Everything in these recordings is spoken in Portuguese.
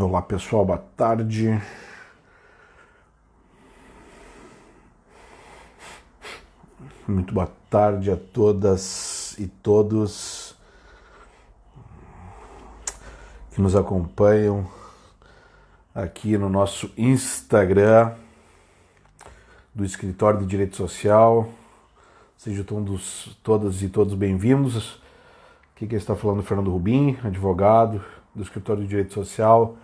Olá pessoal, boa tarde. Muito boa tarde a todas e todos que nos acompanham aqui no nosso Instagram do Escritório de Direito Social. Sejam todas e todos bem-vindos. Aqui quem está falando é o Fernando Rubim, advogado do Escritório de Direito Social,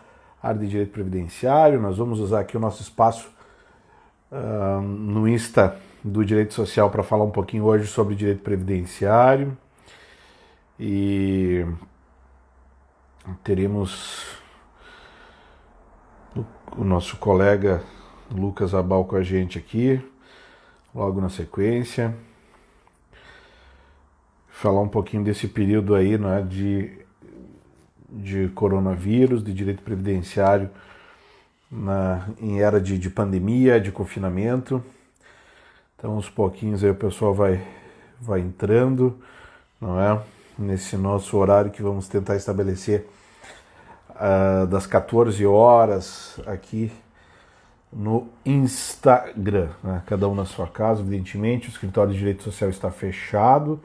área de Direito Previdenciário. Nós vamos usar aqui o nosso espaço no Insta do Direito Social para falar um pouquinho hoje sobre direito previdenciário e teremos o nosso colega Lucas Abal com a gente aqui logo na sequência, falar um pouquinho desse período aí, né, de coronavírus, de direito previdenciário em era de pandemia, de confinamento. Então, aos pouquinhos aí o pessoal vai entrando, não é? Nesse nosso horário que vamos tentar estabelecer das 14 horas aqui no Instagram, né? Cada um na sua casa, evidentemente. O escritório de Direito Social está fechado,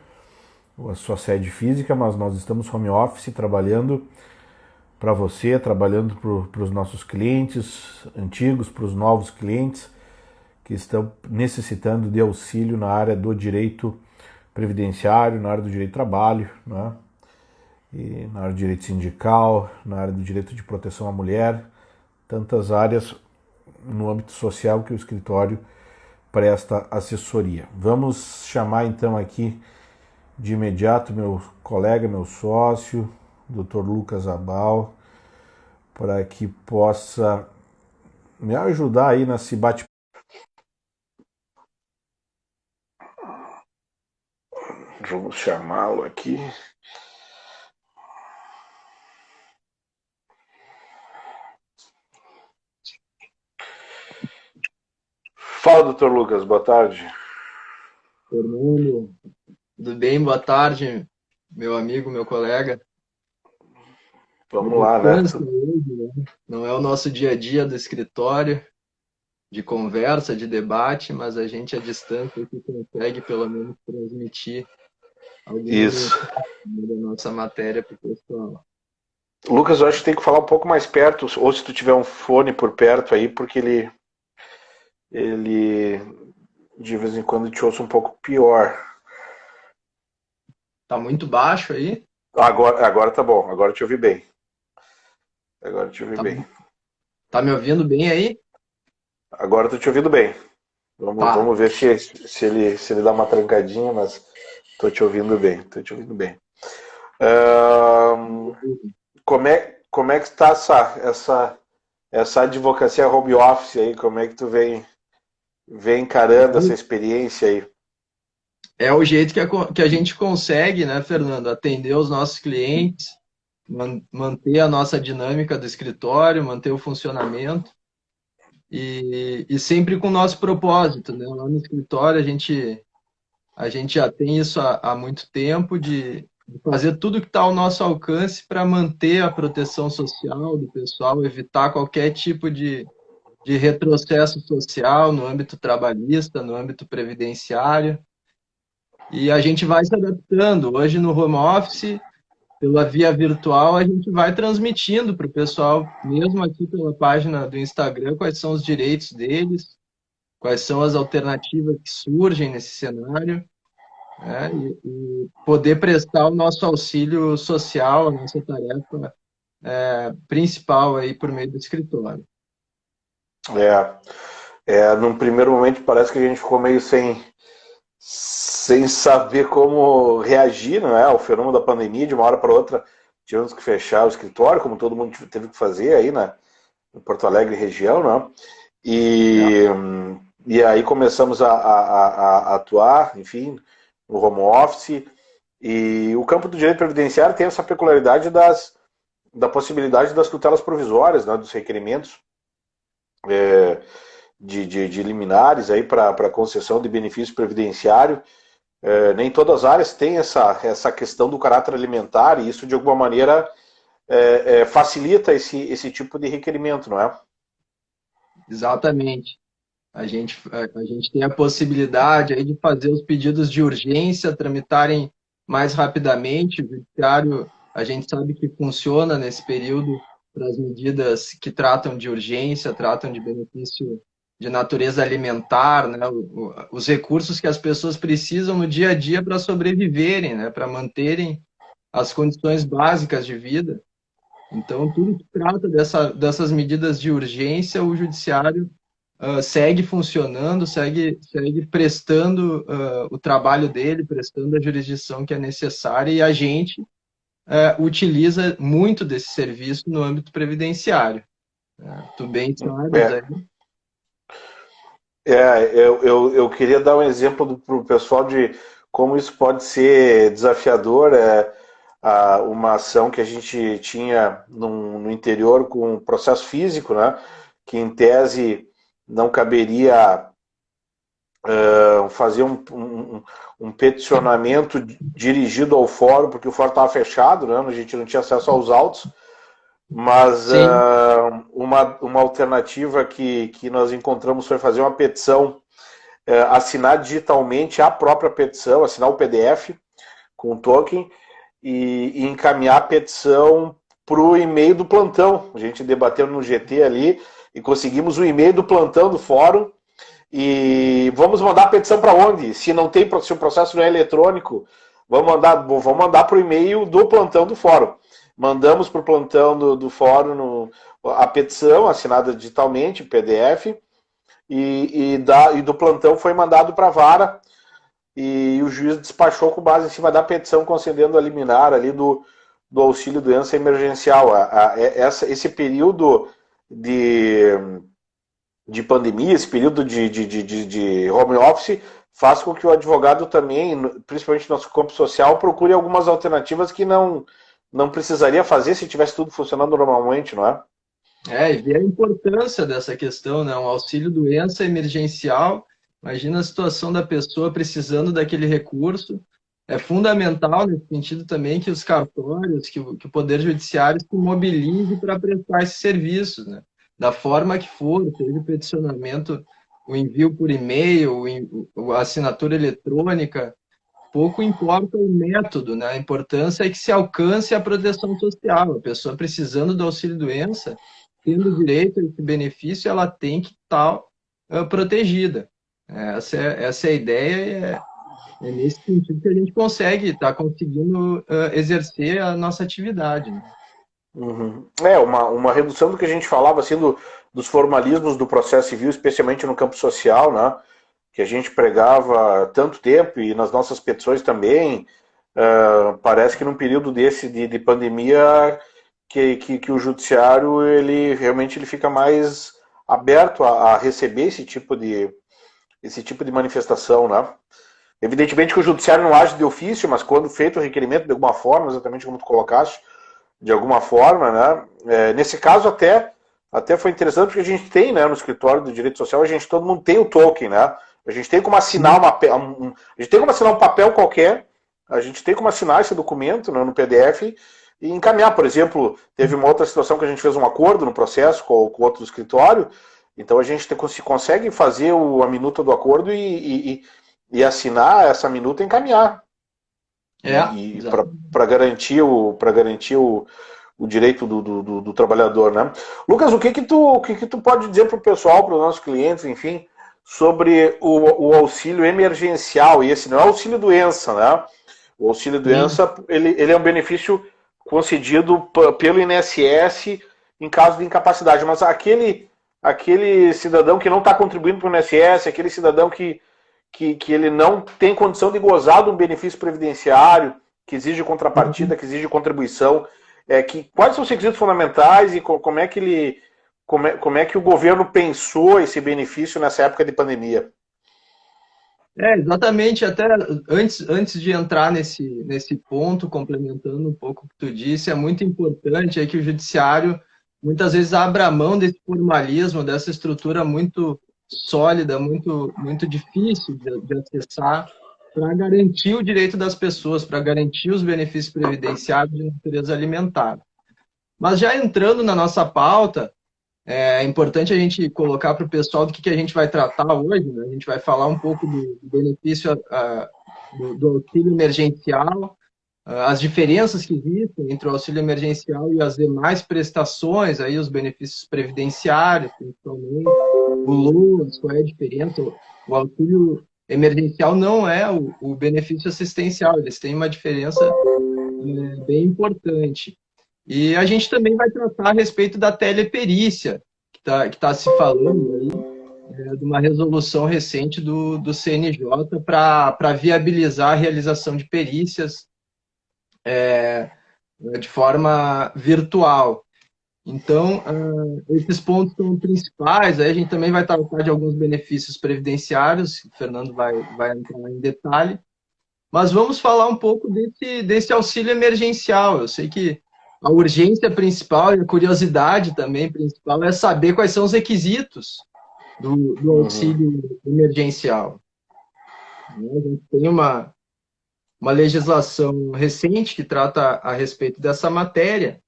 a sua sede física, mas nós estamos home office trabalhando para você, trabalhando para os nossos clientes antigos, para os novos clientes que estão necessitando de auxílio na área do direito previdenciário, na área do direito do trabalho, né? E na área do direito sindical, na área do direito de proteção à mulher, tantas áreas no âmbito social que o escritório presta assessoria. Vamos chamar então aqui de imediato meu colega, meu sócio, Dr. Lucas Abal, para que possa me ajudar aí nesse bate. Vamos chamá-lo aqui. Fala, doutor Lucas, boa tarde. Fernando, tudo bem? Boa tarde, meu amigo, meu colega. À Vamos lá, né? distância hoje, né? Não é o nosso dia a dia do escritório, de conversa, de debate, mas a gente à distância aqui consegue pelo menos transmitir alguma Isso. mensagem da nossa matéria para o pessoal. Lucas, eu acho que tem que falar um pouco mais perto, ou se tu tiver um fone por perto aí, porque ele de vez em quando te ouça um pouco pior. Tá muito baixo aí? Agora tá bom, agora te ouvi bem. Agora te ouvi Tá, bem. tá me ouvindo bem aí? Agora tô te ouvindo bem. Tá. Vamos ver se ele dá uma trancadinha, mas tô te ouvindo bem, tô te ouvindo bem. Ahn, como é que está essa advocacia home office aí? Como é que tu vem encarando essa experiência aí? É o jeito que a gente consegue, né, Fernando, atender os nossos clientes, manter a nossa dinâmica do escritório, manter o funcionamento e sempre com o nosso propósito, né? Lá no escritório a gente já tem isso há muito tempo de fazer tudo que está ao nosso alcance para manter a proteção social do pessoal, evitar qualquer tipo de retrocesso social no âmbito trabalhista, no âmbito previdenciário. E a gente vai se adaptando. Hoje no home office, pela via virtual, a gente vai transmitindo para o pessoal, mesmo aqui pela página do Instagram, quais são os direitos deles, quais são as alternativas que surgem nesse cenário, né? E poder prestar o nosso auxílio social, a nossa tarefa principal aí por meio do escritório. Num primeiro momento parece que a gente ficou meio sem saber como reagir, não é, ao fenômeno da pandemia. De uma hora para outra tivemos que fechar o escritório, como todo mundo teve que fazer aí, né, em Porto Alegre região, né? E, e aí começamos a atuar, enfim, no home office. E o campo do direito previdenciário tem essa peculiaridade da possibilidade das tutelas provisórias, né, dos requerimentos de liminares aí para concessão de benefício previdenciário. Nem todas as áreas têm essa questão do caráter alimentar, e isso de alguma maneira facilita esse tipo de requerimento, não é? Exatamente. A gente tem a possibilidade aí de fazer os pedidos de urgência tramitarem mais rapidamente. O judiciário, a gente sabe que funciona nesse período para as medidas que tratam de urgência, tratam de benefício de natureza alimentar, né? Os recursos que as pessoas precisam no dia a dia para sobreviverem, né? Para manterem as condições básicas de vida. Então, tudo que trata dessas medidas de urgência, o judiciário segue funcionando, segue prestando o trabalho dele, prestando a jurisdição que é necessária, e a gente utiliza muito desse serviço no âmbito previdenciário. Tu bem sabes É, aí. eu queria dar um exemplo para o pessoal de como isso pode ser desafiador. Uma ação que a gente tinha no interior com processo físico, né? Que em tese não caberia fazer um peticionamento dirigido ao fórum, porque o fórum estava fechado, né? A gente não tinha acesso aos autos, mas Sim, uma alternativa que nós encontramos foi fazer uma petição, assinar digitalmente a própria petição, assinar o PDF com o token e encaminhar a petição para o e-mail do plantão. A gente debateu no GT ali e conseguimos o e-mail do plantão do fórum. E vamos mandar a petição para onde? Se não tem, se o processo não é eletrônico, vamos mandar para o e-mail do plantão do fórum. Mandamos para o plantão do fórum a petição assinada digitalmente, PDF, e do plantão foi mandado para a vara, e o juiz despachou com base em cima da petição concedendo a liminar ali do auxílio doença emergencial. Esse período de pandemia, esse período de home office, faz com que o advogado também, principalmente no nosso campo social, procure algumas alternativas que não precisaria fazer se tivesse tudo funcionando normalmente, não é? e ver a importância dessa questão, né? Um auxílio-doença emergencial. Imagina a situação da pessoa precisando daquele recurso. É fundamental nesse sentido também que os cartórios, que o Poder Judiciário se mobilize para prestar esses serviços, né? Da forma que for, seja o peticionamento, o envio por e-mail, a assinatura eletrônica, pouco importa o método, né? A importância é que se alcance a proteção social. A pessoa precisando do auxílio-doença, tendo direito a esse benefício, ela tem que estar protegida. Essa é a ideia. É nesse sentido que a gente está conseguindo exercer a nossa atividade, né? Uhum. Uma redução do que a gente falava assim dos formalismos do processo civil, especialmente no campo social, né? Que a gente pregava há tanto tempo e nas nossas petições também. Parece que num período desse de pandemia que o judiciário ele realmente ele fica mais aberto a receber esse tipo de manifestação, né? Evidentemente que o judiciário não age de ofício, mas quando feito o requerimento de alguma forma, exatamente como tu colocaste, de alguma forma, né? Nesse caso até foi interessante porque a gente tem, né, no escritório do direito social, todo mundo tem o token, né? A gente tem como assinar a gente tem como assinar um papel qualquer, a gente tem como assinar esse documento, né, no PDF e encaminhar. Por exemplo, teve uma outra situação que a gente fez um acordo no processo com outro escritório, então a gente consegue fazer a minuta do acordo e assinar essa minuta e encaminhar e Exato. para garantir o direito do trabalhador, né? Lucas, o que tu pode dizer para o pessoal, para os nossos clientes, enfim, sobre o auxílio emergencial? E esse não é auxílio doença, né? O auxílio Sim. doença ele é um benefício concedido pelo INSS em caso de incapacidade, mas aquele cidadão que não está contribuindo para o INSS, aquele cidadão que ele não tem condição de gozar de um benefício previdenciário, que exige contrapartida, que exige contribuição, quais são os requisitos fundamentais e como é que o governo pensou esse benefício nessa época de pandemia? Exatamente. Até antes de entrar nesse ponto, complementando um pouco o que tu disse, é muito importante que o judiciário muitas vezes abra mão desse formalismo, dessa estrutura muito sólida, muito difícil de acessar, para garantir o direito das pessoas, para garantir os benefícios previdenciários de natureza alimentar. Mas já entrando na nossa pauta, é importante a gente colocar para o pessoal do que a gente vai tratar hoje, né? A gente vai falar um pouco do benefício do auxílio emergencial, as diferenças que existem entre o auxílio emergencial e as demais prestações, aí os benefícios previdenciários, principalmente, o LOAS, qual é a diferença? O auxílio emergencial não é o benefício assistencial, eles têm uma diferença bem importante. E a gente também vai tratar a respeito da teleperícia, que tá se falando aí, de uma resolução recente do CNJ para viabilizar a realização de perícias de forma virtual. Então, esses pontos são principais. Aí a gente também vai tratar de alguns benefícios previdenciários, o Fernando vai entrar em detalhe. Mas vamos falar um pouco desse auxílio emergencial. Eu sei que a urgência principal e a curiosidade também principal é saber quais são os requisitos do auxílio emergencial. A gente tem uma legislação recente que trata a respeito dessa matéria.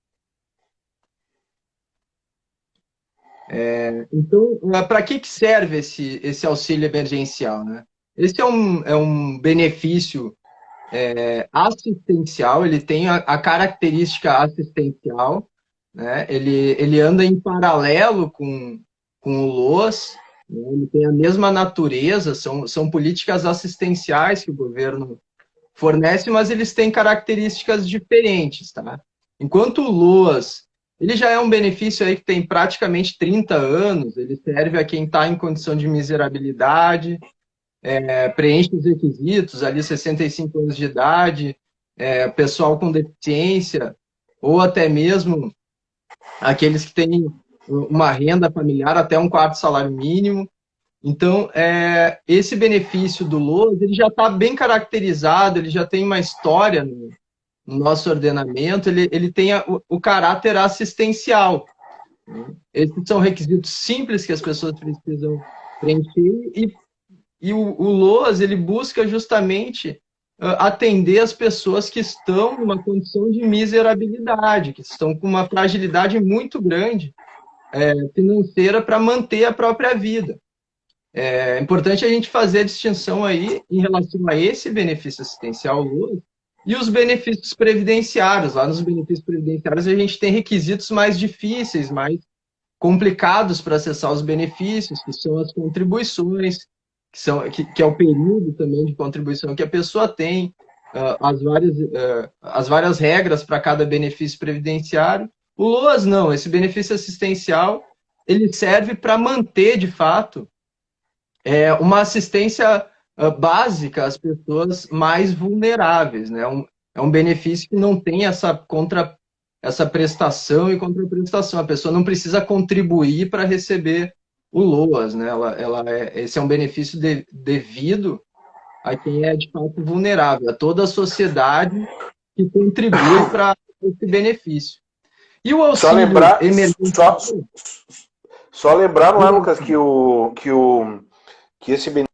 Então, para que serve esse auxílio emergencial, né? Esse é um benefício assistencial, ele tem a característica assistencial, né? Ele anda em paralelo com o LOAS, né? Ele tem a mesma natureza, são políticas assistenciais que o governo fornece, mas eles têm características diferentes, tá? Enquanto o LOAS, ele já é um benefício aí que tem praticamente 30 anos, ele serve a quem está em condição de miserabilidade, preenche os requisitos, ali 65 anos de idade, pessoal com deficiência, ou até mesmo aqueles que têm uma renda familiar até um quarto salário mínimo. Então, esse benefício do LOAS, ele já está bem caracterizado, ele já tem uma história no nosso ordenamento, ele tem o caráter assistencial. Esses são requisitos simples que as pessoas precisam preencher e o LOAS, ele busca justamente atender as pessoas que estão numa condição de miserabilidade, que estão com uma fragilidade muito grande financeira para manter a própria vida. É importante a gente fazer a distinção aí em relação a esse benefício assistencial LOAS e os benefícios previdenciários. Lá nos benefícios previdenciários a gente tem requisitos mais difíceis, mais complicados para acessar os benefícios, que são as contribuições, que é o período também de contribuição que a pessoa tem, as várias regras para cada benefício previdenciário. O LOAS não, esse benefício assistencial, ele serve para manter, de fato, uma assistência básica às pessoas mais vulneráveis, né? É um benefício que não tem essa prestação e contraprestação. A pessoa não precisa contribuir para receber o LOAS, né? Esse é um benefício devido a quem é de fato vulnerável, a toda a sociedade que contribui para esse benefício. E o auxílio emergencial... Só lembrar, não é, Lucas, que esse benefício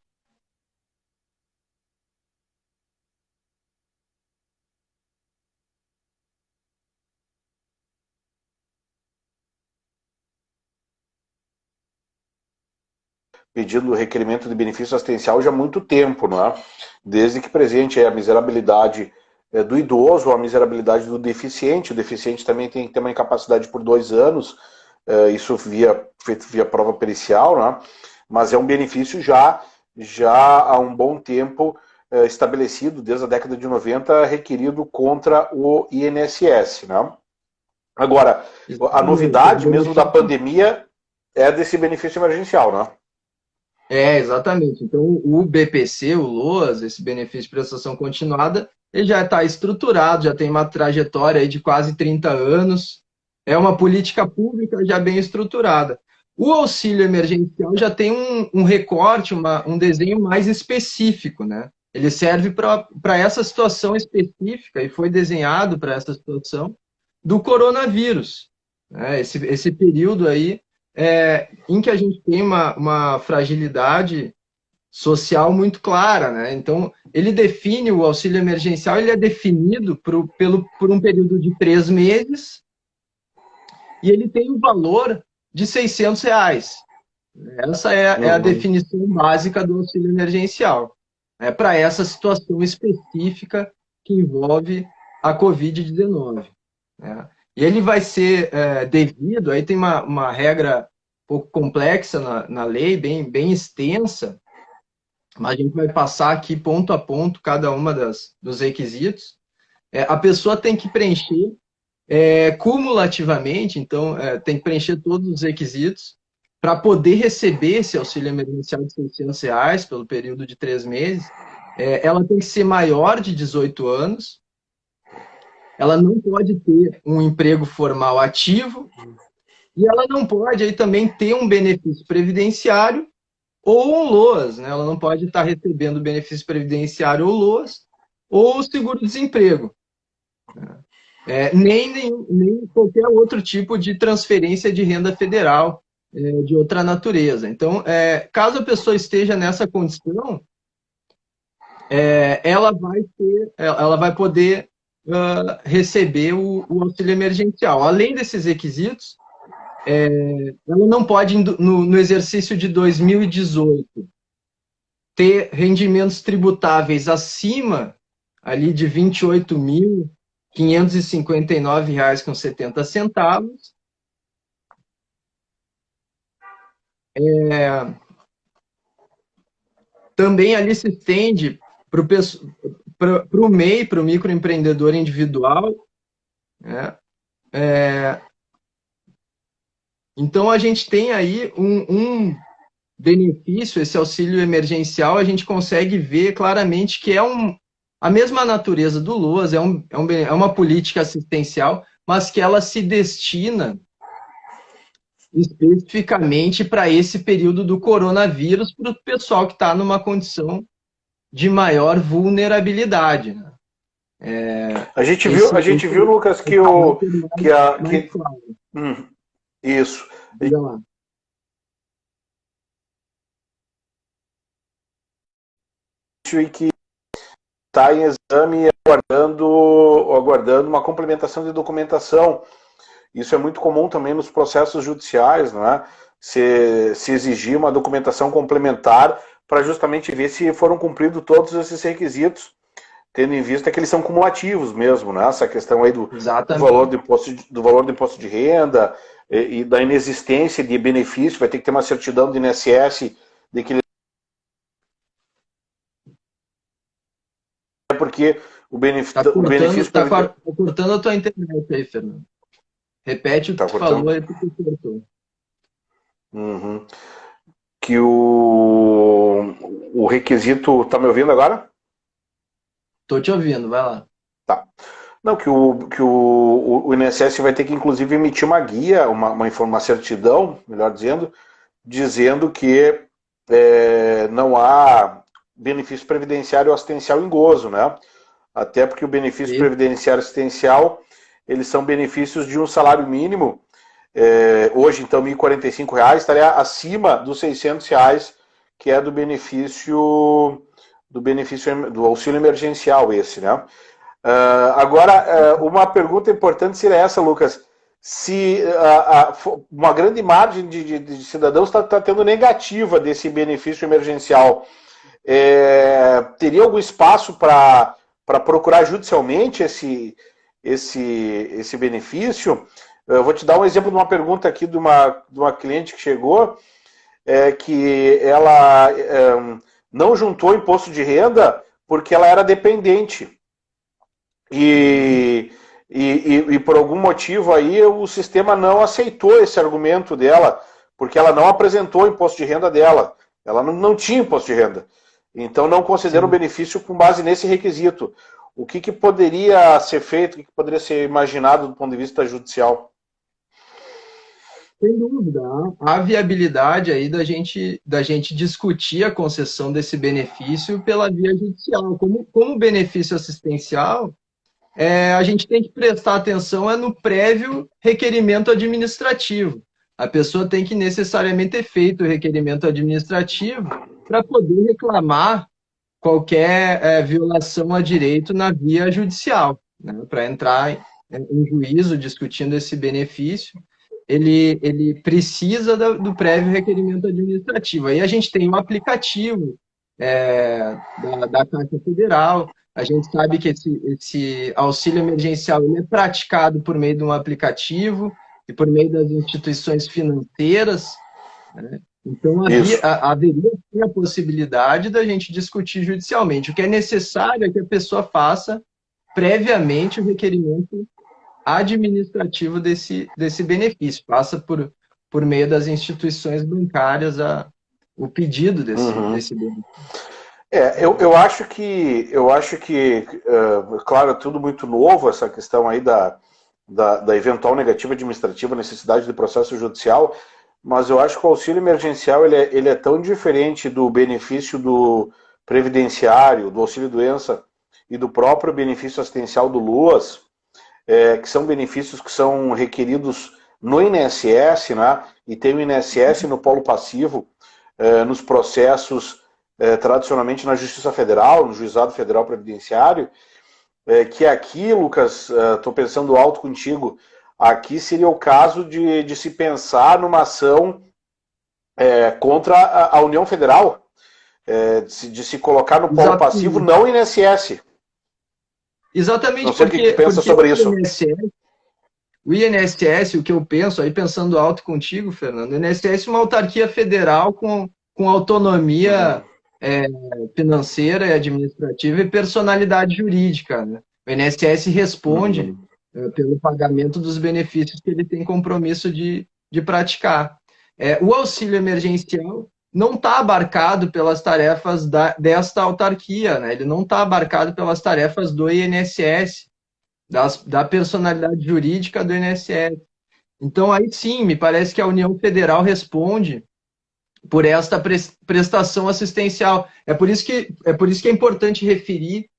pedindo requerimento de benefício assistencial já há muito tempo, não é? Desde que presente a miserabilidade do idoso, a miserabilidade do deficiente. O deficiente também tem que ter uma incapacidade por 2 anos, isso feito via prova pericial, né? Mas é um benefício já há um bom tempo estabelecido, desde a década de 90, requerido contra o INSS, né? Agora, a novidade mesmo da pandemia é desse benefício emergencial, né? Exatamente. Então, o BPC, o LOAS, esse benefício de prestação continuada, ele já está estruturado, já tem uma trajetória aí de quase 30 anos, é uma política pública já bem estruturada. O auxílio emergencial já tem um recorte, um desenho mais específico, né? Ele serve para essa situação específica e foi desenhado para essa situação do coronavírus, né? Esse período aí em que a gente tem uma fragilidade social muito clara, né? Então, ele define o auxílio emergencial, ele é definido por um período de 3 meses, e ele tem o valor de R$ 600. Essa é a definição básica do auxílio emergencial, para essa situação específica que envolve a Covid-19. Né? E ele vai ser devido, aí tem uma regra um pouco complexa na lei, bem extensa, mas a gente vai passar aqui ponto a ponto cada uma dos requisitos. A pessoa tem que preencher cumulativamente, então tem que preencher todos os requisitos para poder receber esse auxílio emergencial de R$ 600 pelo período de 3 meses. Ela tem que ser maior de 18 anos, ela não pode ter um emprego formal ativo e ela não pode aí também ter um benefício previdenciário ou um LOAS, né? Ela não pode estar recebendo benefício previdenciário ou LOAS ou seguro-desemprego. Nem qualquer outro tipo de transferência de renda federal de outra natureza. Então, caso a pessoa esteja nessa condição, ela vai poder receber o auxílio emergencial. Além desses requisitos, ela não pode, no exercício de 2018, ter rendimentos tributáveis acima ali de R$ 28.559,70. Também ali se estende para o MEI, para o microempreendedor individual. Né? Então, a gente tem aí um benefício, esse auxílio emergencial, a gente consegue ver claramente que a mesma natureza do LOAS, é uma política assistencial, mas que ela se destina especificamente para esse período do coronavírus, para o pessoal que está numa condição de maior vulnerabilidade. Né? A gente viu, Lucas, isso. Diga lá. E que está em exame aguardando uma complementação de documentação. Isso é muito comum também nos processos judiciais, não é? Se exigir uma documentação complementar para justamente ver se foram cumpridos todos esses requisitos, tendo em vista que eles são cumulativos mesmo, né? Essa questão aí do valor do imposto de renda e da inexistência de benefício, vai ter que ter uma certidão do INSS de que ele... porque o benefício... Está cortando a tua internet aí, Fernando. Repete o que tu falou aí, porque tu cortou. Que o requisito... Tá me ouvindo agora? Tô te ouvindo, vai lá. Tá. Não, que o INSS vai ter que, inclusive, emitir uma guia, uma certidão, melhor dizendo que não há benefício previdenciário assistencial em gozo, né? Até porque o benefício previdenciário assistencial, eles são benefícios de um salário mínimo, hoje, então, R$ 1.045, estaria acima dos R$ 600, que é do benefício do auxílio emergencial esse, né? Agora, uma pergunta importante seria essa, Lucas. Se uma grande margem de cidadãos está tendo negativa desse benefício emergencial, teria algum espaço para procurar judicialmente esse benefício? Eu vou te dar um exemplo de uma pergunta aqui de uma cliente que chegou, que ela não juntou imposto de renda porque ela era dependente. E por algum motivo aí o sistema não aceitou esse argumento dela, porque ela não apresentou o imposto de renda dela. Ela não tinha imposto de renda. Então não considera o benefício com base nesse requisito. O que poderia ser feito, o que poderia ser imaginado do ponto de vista judicial? Sem dúvida, há viabilidade aí da gente discutir a concessão desse benefício pela via judicial. Como benefício assistencial, a gente tem que prestar atenção no prévio requerimento administrativo. A pessoa tem que necessariamente ter feito o requerimento administrativo para poder reclamar qualquer violação a direito na via judicial, né, para entrar em juízo discutindo esse benefício. ele precisa do prévio requerimento administrativo. Aí a gente tem um aplicativo da Caixa Federal. A gente sabe que esse auxílio emergencial ele é praticado por meio de um aplicativo e por meio das instituições financeiras, né? Então, haveria sim a possibilidade da gente discutir judicialmente. O que é necessário é que a pessoa faça previamente o requerimento administrativo desse benefício. Passa por meio das instituições bancárias o pedido desse benefício. Eu acho que, claro, é tudo muito novo, essa questão aí da eventual negativa administrativa, necessidade de processo judicial, mas eu acho que o auxílio emergencial ele é tão diferente do benefício do previdenciário, do auxílio-doença e do próprio benefício assistencial do LUAS, que são benefícios que são requeridos no INSS, né? E tem o INSS no polo passivo, nos processos tradicionalmente na Justiça Federal, no Juizado Federal Previdenciário, que aqui, Lucas, estou pensando alto contigo, aqui seria o caso de se pensar numa ação contra a União Federal, de se colocar no polo passivo, não INSS. Exatamente. Não sei o que tu pensa sobre isso. O INSS, o que eu penso, aí pensando alto contigo, Fernando, o INSS é uma autarquia federal com autonomia financeira e administrativa e personalidade jurídica, né? O INSS responde pelo pagamento dos benefícios que ele tem compromisso de praticar. O auxílio emergencial não está abarcado pelas tarefas desta autarquia, né? Ele não está abarcado pelas tarefas do INSS, da personalidade jurídica do INSS. Então, aí sim, me parece que a União Federal responde por esta prestação assistencial. É por isso que é importante referir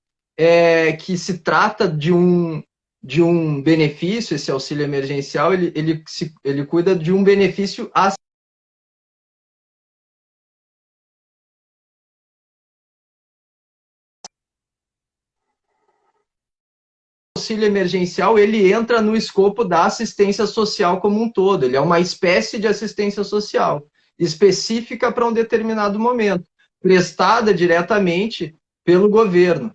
que se trata de um benefício, esse auxílio emergencial, ele cuida de um benefício auxílio emergencial, ele entra no escopo da assistência social como um todo. Ele é uma espécie de assistência social específica para um determinado momento, prestada diretamente pelo governo,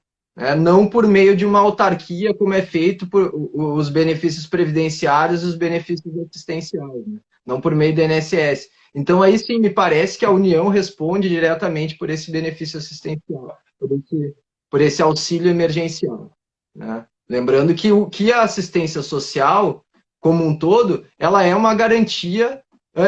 não por meio de uma autarquia, como é feito por os benefícios previdenciários e os benefícios assistenciais, né? Não por meio do INSS. Então, aí sim, me parece que a União responde diretamente por esse benefício assistencial, por esse auxílio emergencial, né? Lembrando que a assistência social, como um todo, ela é uma garantia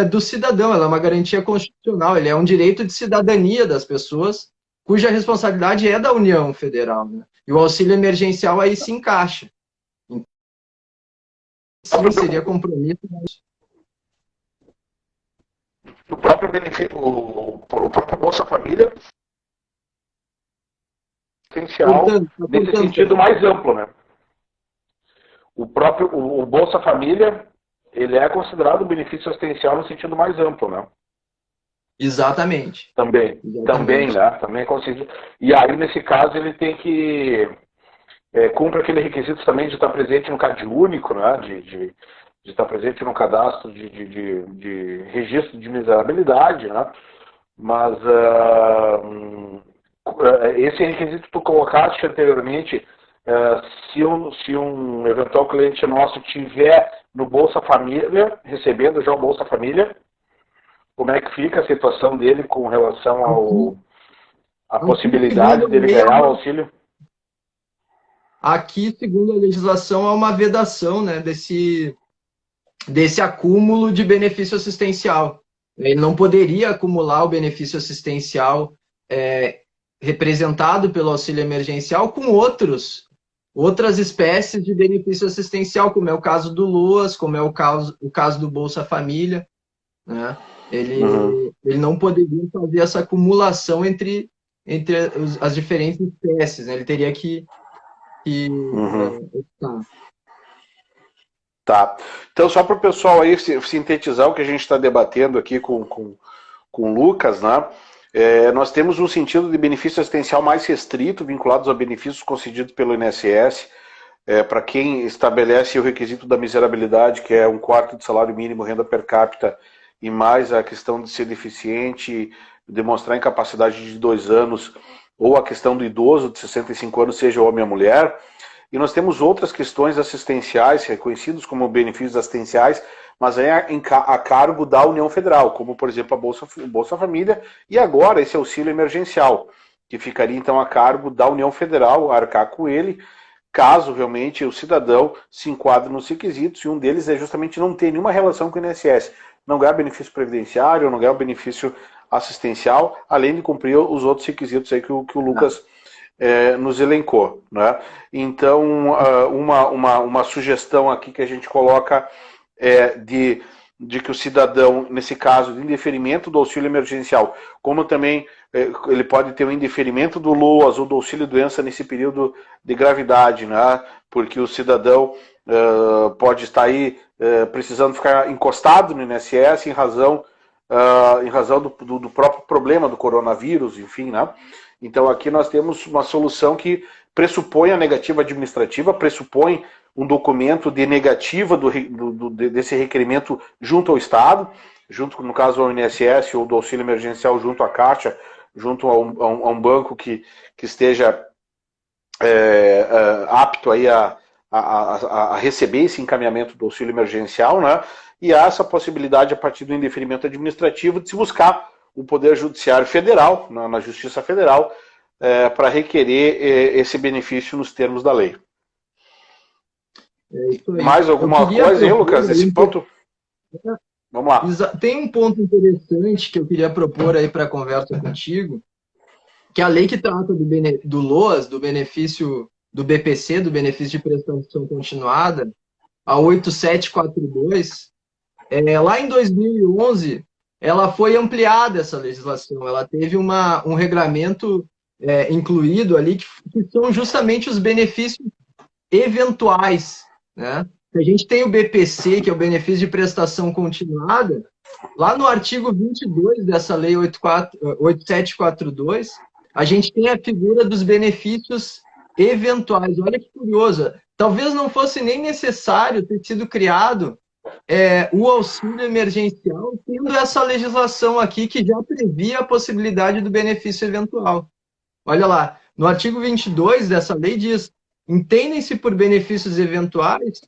do cidadão, ela é uma garantia constitucional, ele é um direito de cidadania das pessoas, cuja responsabilidade é da União Federal, né? E o auxílio emergencial aí se encaixa. Então, sim, seria compromisso. O próprio benefício, o próprio Bolsa Família, essencial nesse sentido mais amplo, né? O Bolsa Família, ele é considerado um benefício assistencial no sentido mais amplo, né? Exatamente. Também, né? Também é considerado. E aí, nesse caso, ele tem que cumpre aquele requisito também de estar presente no CAD único, né? De estar presente no cadastro de registro de miserabilidade, né? Mas esse requisito que tu colocaste anteriormente, se um eventual cliente nosso tiver no Bolsa Família, recebendo já o Bolsa Família, como é que fica a situação dele com relação à possibilidade dele ganhar o auxílio? Aqui, segundo a legislação, há uma vedação, né, desse acúmulo de benefício assistencial. Ele não poderia acumular o benefício assistencial representado pelo auxílio emergencial com outras espécies de benefício assistencial, como é o caso do LUAS, como é o caso do Bolsa Família, né? Ele não poderia fazer essa acumulação entre as diferentes espécies, né? Ele teria que Tá. Então, só para o pessoal aí sintetizar o que a gente está debatendo aqui com o Lucas, né? Nós temos um sentido de benefício assistencial mais restrito, vinculados a benefícios concedidos pelo INSS, para quem estabelece o requisito da miserabilidade, que é 1/4 do salário mínimo, renda per capita, e mais a questão de ser deficiente, demonstrar incapacidade de 2 anos, ou a questão do idoso de 65 anos, seja homem ou mulher. E nós temos outras questões assistenciais, reconhecidos como benefícios assistenciais, mas é a cargo da União Federal, como, por exemplo, a Bolsa Família, e agora esse auxílio emergencial, que ficaria, então, a cargo da União Federal, arcar com ele, caso realmente o cidadão se enquadre nos requisitos, e um deles é justamente não ter nenhuma relação com o INSS, não ganhar benefício previdenciário, não ganhar o benefício assistencial, além de cumprir os outros requisitos aí que o Lucas nos elencou, né? Então, uma sugestão aqui que a gente coloca é de que o cidadão, nesse caso, de indeferimento do auxílio emergencial, como também ele pode ter um indeferimento do LOAS ou do auxílio-doença nesse período de gravidade, né? Porque o cidadão pode estar aí precisando ficar encostado no INSS em razão do próprio problema do coronavírus, enfim, né? Então aqui nós temos uma solução que pressupõe a negativa administrativa, pressupõe um documento de negativa desse requerimento junto ao Estado, junto, no caso, ao INSS ou do auxílio emergencial junto à Caixa, junto a um banco que esteja apto aí a receber esse encaminhamento do auxílio emergencial, né? E há essa possibilidade, a partir do indeferimento administrativo, de se buscar o Poder Judiciário Federal, na Justiça Federal, para requerer esse benefício nos termos da lei. Mais alguma coisa aí, Lucas, nesse ponto? Vamos lá. Tem um ponto interessante que eu queria propor aí para a conversa contigo, que a lei que trata do LOAS, do benefício do BPC, do benefício de prestação continuada, a 8742, lá em 2011, ela foi ampliada, essa legislação. Ela teve um regramento incluído ali, que são justamente os benefícios eventuais, né? A gente tem o BPC, que é o benefício de prestação continuada, lá no artigo 22 dessa lei 8742, a gente tem a figura dos benefícios eventuais. Olha que curioso, talvez não fosse nem necessário ter sido criado o auxílio emergencial, tendo essa legislação aqui que já previa a possibilidade do benefício eventual. Olha lá, no artigo 22 dessa lei diz: entendem-se por benefícios eventuais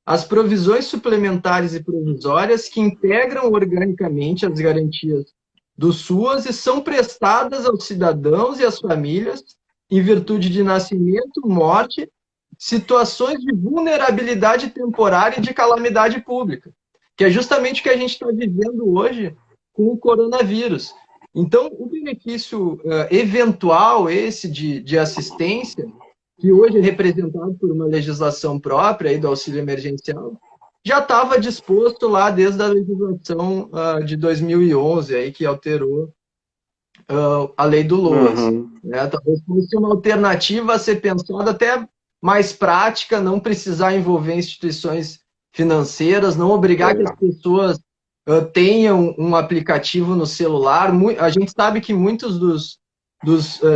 as provisões suplementares e provisórias que integram organicamente as garantias do SUAS e são prestadas aos cidadãos e às famílias em virtude de nascimento, morte, situações de vulnerabilidade temporária e de calamidade pública, que é justamente o que a gente está vivendo hoje com o coronavírus. Então, o benefício eventual esse de assistência, que hoje é representado por uma legislação própria aí do auxílio emergencial, já estava disposto lá desde a legislação de 2011, aí, que alterou a lei do LOAS. Né? Talvez fosse uma alternativa a ser pensada até mais prática, não precisar envolver instituições financeiras, não obrigar que as pessoas tenham um aplicativo no celular. A gente sabe que muitos dos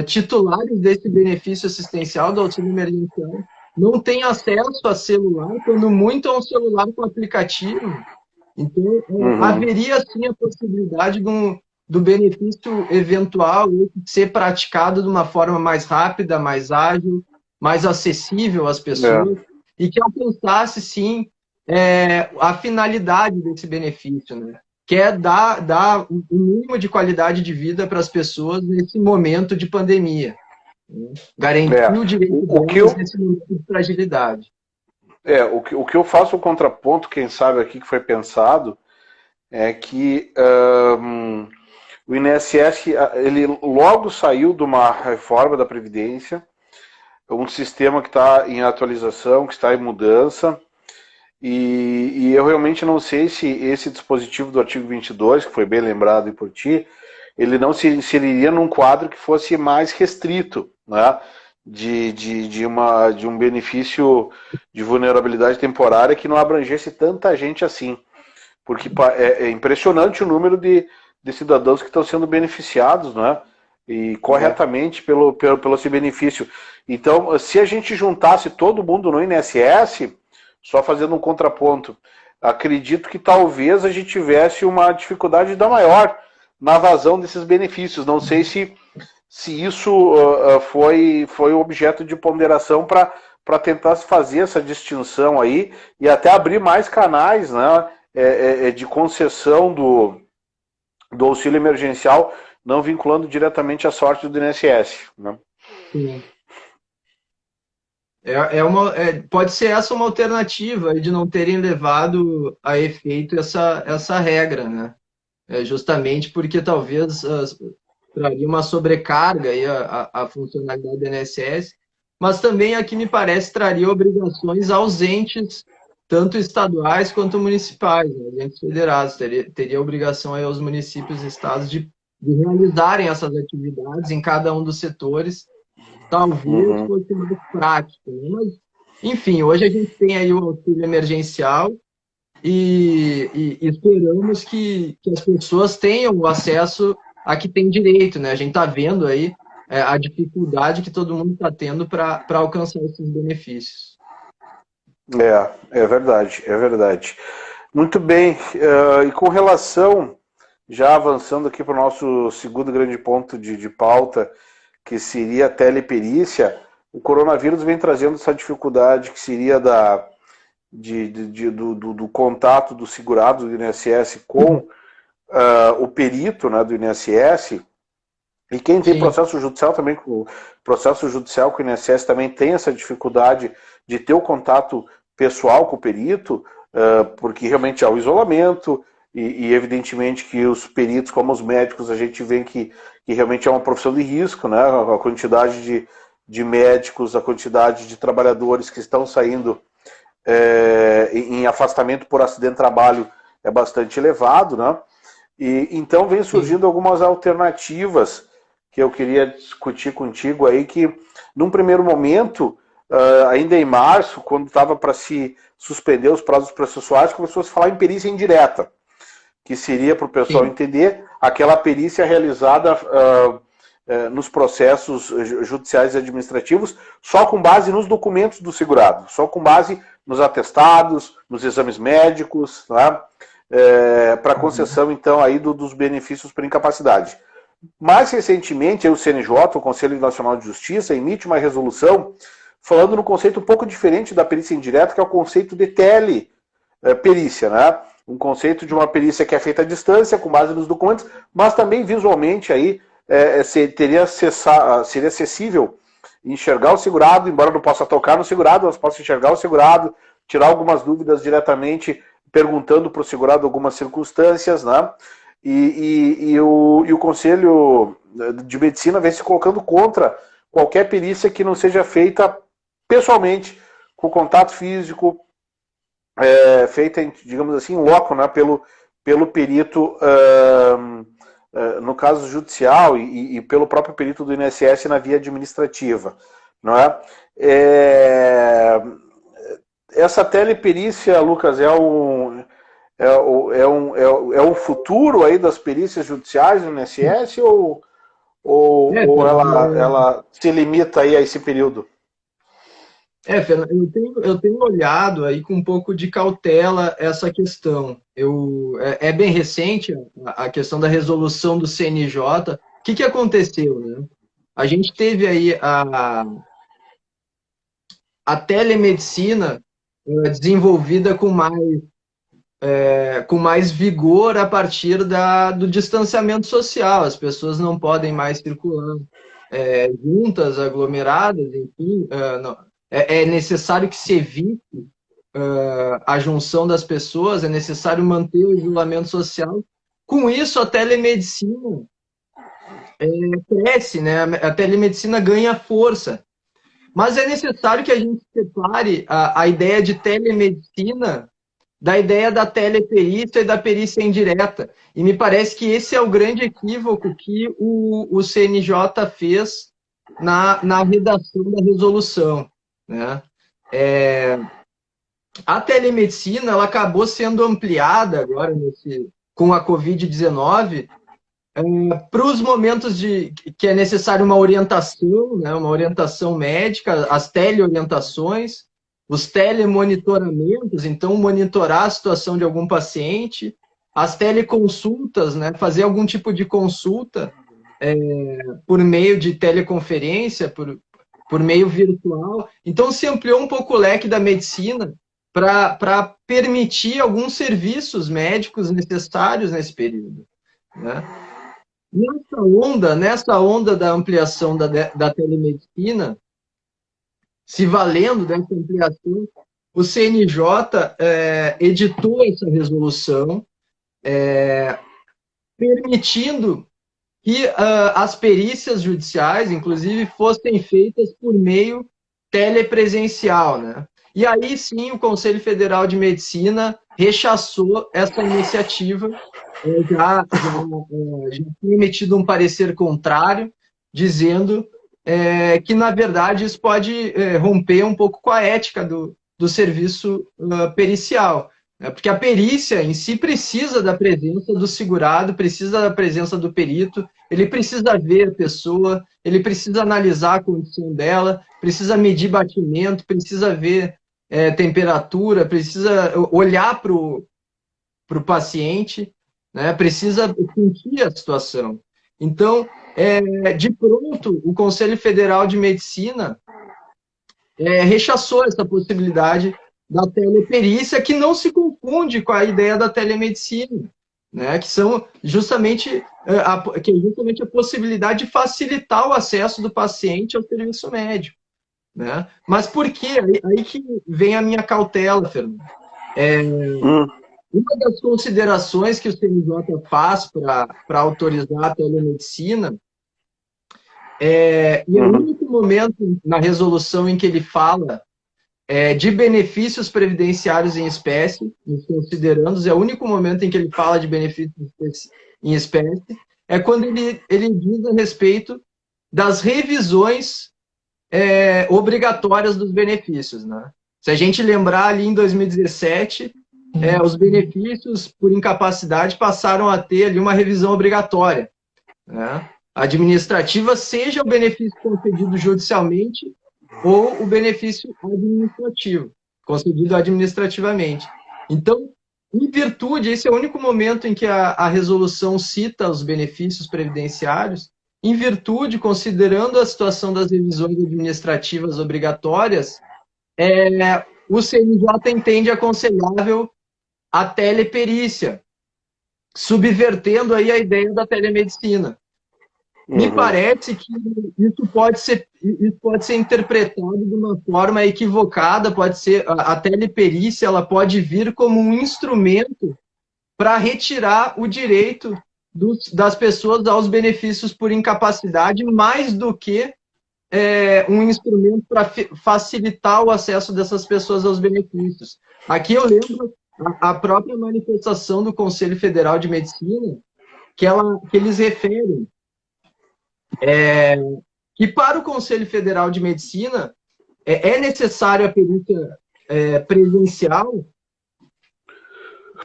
titulares desse benefício assistencial do auxílio emergencial não têm acesso a celular, quando muito a um celular com aplicativo. Então, haveria sim a possibilidade do benefício eventual ser praticado de uma forma mais rápida, mais ágil, mais acessível às pessoas, e que alcançasse, sim, a finalidade desse benefício, né? Que é dar o mínimo de qualidade de vida para as pessoas nesse momento de pandemia. Né? Garantir o direito delas nesse momento de fragilidade. O que eu faço o contraponto, quem sabe aqui que foi pensado, é que o INSS ele logo saiu de uma reforma da Previdência, um sistema que está em atualização, que está em mudança, e eu realmente não sei se esse dispositivo do artigo 22, que foi bem lembrado por ti, ele não se inseriria num quadro que fosse mais restrito, né, de um benefício de vulnerabilidade temporária que não abrangesse tanta gente assim, porque é impressionante o número de cidadãos que estão sendo beneficiados, né, e corretamente pelo esse benefício. Então, se a gente juntasse todo mundo no INSS, só fazendo um contraponto, acredito que talvez a gente tivesse uma dificuldade ainda maior na vazão desses benefícios. Não sei se isso foi objeto de ponderação para tentar fazer essa distinção aí e até abrir mais canais, né, de concessão do auxílio emergencial, não vinculando diretamente a sorte do INSS. Né? Sim. Pode ser essa uma alternativa de não terem levado a efeito essa regra, né? Justamente porque talvez traria uma sobrecarga aí a funcionalidade do INSS, mas também aqui me parece traria obrigações ausentes, tanto estaduais quanto municipais, né? Agentes federados, teria obrigação aí aos municípios e estados de realizarem essas atividades em cada um dos setores. Talvez fosse mais prático, né? Mas, enfim, hoje a gente tem aí o auxílio emergencial e esperamos que as pessoas tenham o acesso a que tem direito, né? A gente está vendo aí a dificuldade que todo mundo está tendo para alcançar esses benefícios. É verdade, é verdade. Muito bem, e com relação, já avançando aqui para o nosso segundo grande ponto de pauta, que seria a teleperícia, o coronavírus vem trazendo essa dificuldade que seria do contato do segurado do INSS com o perito, né, do INSS, e quem tem processo judicial também, o processo judicial com o INSS também tem essa dificuldade de ter o contato pessoal com o perito, porque realmente há o isolamento, e evidentemente que os peritos, como os médicos, a gente vê que realmente é uma profissão de risco, né? A quantidade de médicos, a quantidade de trabalhadores que estão saindo em afastamento por acidente de trabalho é bastante elevado, né? E então vem surgindo algumas alternativas que eu queria discutir contigo aí, que num primeiro momento, ainda em março, quando estava para se suspender os prazos processuais, começou a se falar em perícia indireta, que seria, para o pessoal entender, aquela perícia realizada nos processos judiciais e administrativos só com base nos documentos do segurado, só com base nos atestados, nos exames médicos, tá? Para concessão, então, aí dos benefícios por incapacidade. Mais recentemente, o CNJ, o Conselho Nacional de Justiça, emite uma resolução falando no conceito um pouco diferente da perícia indireta, que é o conceito de teleperícia, né? Um conceito de uma perícia que é feita à distância, com base nos documentos, mas também visualmente aí seria acessível enxergar o segurado, embora não possa tocar no segurado, mas possa enxergar o segurado, tirar algumas dúvidas diretamente, perguntando para o segurado algumas circunstâncias, né? E o Conselho de Medicina vem se colocando contra qualquer perícia que não seja feita pessoalmente, com contato físico, feita, digamos assim, em loco, né, pelo perito, no caso judicial, e pelo próprio perito do INSS na via administrativa. Não é? Essa teleperícia, Lucas, é o futuro aí das perícias judiciais do INSS ou ela se limita aí a esse período? Fernando, eu tenho olhado aí com um pouco de cautela essa questão. É bem recente a questão da resolução do CNJ. O que aconteceu, né? A gente teve aí a telemedicina desenvolvida com mais vigor a partir do distanciamento social. As pessoas não podem mais circular juntas, aglomeradas, enfim. É necessário que se evite a junção das pessoas, é necessário manter o isolamento social. Com isso, a telemedicina cresce, né? A telemedicina ganha força. Mas é necessário que a gente separe a ideia de telemedicina da ideia da teleperícia e da perícia indireta. E me parece que esse é o grande equívoco que o CNJ fez na redação da resolução. Né? A telemedicina ela acabou sendo ampliada agora com a Covid-19 para os momentos que é necessário uma orientação, né, uma orientação médica, as teleorientações, os telemonitoramentos, então monitorar a situação de algum paciente, as teleconsultas, né, fazer algum tipo de consulta por meio de teleconferência, por meio virtual. Então se ampliou um pouco o leque da medicina para permitir alguns serviços médicos necessários nesse período, né? Nessa onda da ampliação da telemedicina, se valendo dessa ampliação, o CNJ editou essa resolução, permitindo que as perícias judiciais, inclusive, fossem feitas por meio telepresencial, né? E aí sim o Conselho Federal de Medicina rechaçou essa iniciativa, já tinha emitido um parecer contrário, dizendo que, na verdade, isso pode romper um pouco com a ética do serviço pericial. Porque a perícia em si precisa da presença do segurado, precisa da presença do perito, ele precisa ver a pessoa, ele precisa analisar a condição dela, precisa medir batimento, precisa ver temperatura, precisa olhar para o paciente, né? Precisa sentir a situação. Então, de pronto, o Conselho Federal de Medicina rechaçou essa possibilidade da teleperícia, que não se confunde com a ideia da telemedicina, né? Que são justamente a possibilidade de facilitar o acesso do paciente ao serviço médico, né? Mas por quê? Aí que vem a minha cautela, Fernando. Uma das considerações que o CNJ faz para autorizar a telemedicina e é o único momento na resolução em que ele fala de benefícios previdenciários em espécie, nos considerandos, é o único momento em que ele fala de benefícios em espécie, é quando ele diz a respeito das revisões obrigatórias dos benefícios, né? Se a gente lembrar ali em 2017, os benefícios por incapacidade passaram a ter ali uma revisão obrigatória, né? Administrativa, seja o benefício concedido judicialmente ou o benefício administrativo, concedido administrativamente. Então, em virtude, esse é o único momento em que a resolução cita os benefícios previdenciários, em virtude, considerando a situação das revisões administrativas obrigatórias, o CNJ entende aconselhável a teleperícia, subvertendo aí a ideia da telemedicina. Me parece que isso pode ser interpretado de uma forma equivocada, pode ser a teleperícia, ela pode vir como um instrumento para retirar o direito das pessoas aos benefícios por incapacidade, mais do que um instrumento para facilitar o acesso dessas pessoas aos benefícios. Aqui eu lembro a própria manifestação do Conselho Federal de Medicina, que eles referem que para o Conselho Federal de Medicina é necessária a perícia presencial,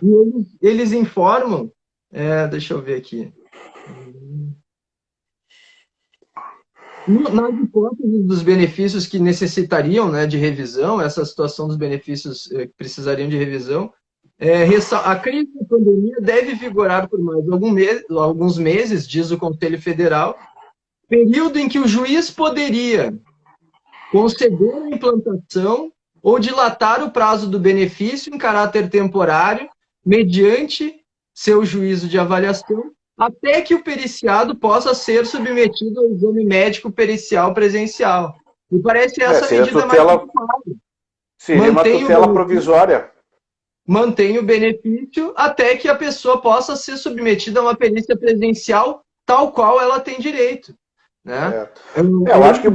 e eles informam, deixa eu ver aqui, nas hipóteses dos benefícios que necessitariam, né, de revisão, essa situação dos benefícios que precisariam de revisão, a crise da pandemia deve vigorar por mais alguns meses, diz o Conselho Federal, período em que o juiz poderia conceder a implantação ou dilatar o prazo do benefício em caráter temporário, mediante seu juízo de avaliação, até que o periciado possa ser submetido ao exame médico pericial presencial. Me parece essa medida mais adequada. Seria uma tutela provisória. Mantém o benefício até que a pessoa possa ser submetida a uma perícia presencial tal qual ela tem direito. Né? Eu acho que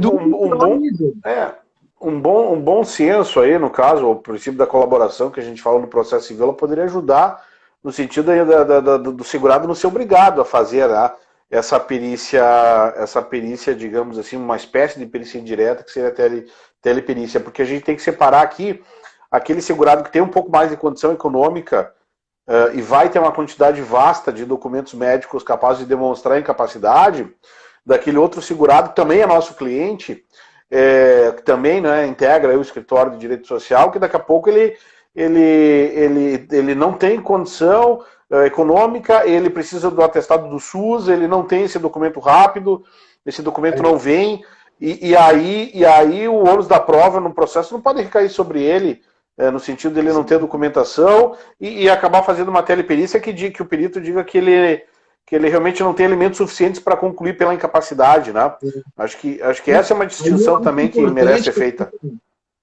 um bom senso aí, no caso, o princípio da colaboração que a gente fala no processo civil, ela poderia ajudar no sentido do segurado não ser obrigado a fazer, né, essa perícia, digamos assim, uma espécie de perícia indireta, que seria a teleperícia, porque a gente tem que separar aqui aquele segurado que tem um pouco mais de condição econômica e vai ter uma quantidade vasta de documentos médicos capazes de demonstrar a incapacidade daquele outro segurado, que também é nosso cliente, que também, né, integra o escritório de direito social, que daqui a pouco ele não tem condição econômica, ele precisa do atestado do SUS, ele não tem esse documento rápido, esse documento não vem, e aí o ônus da prova no processo não pode recair sobre ele, no sentido dele não ter documentação e acabar fazendo uma teleperícia que o perito diga que ele realmente não tem elementos suficientes para concluir pela incapacidade, né? Acho que essa é uma distinção também que merece ser feita.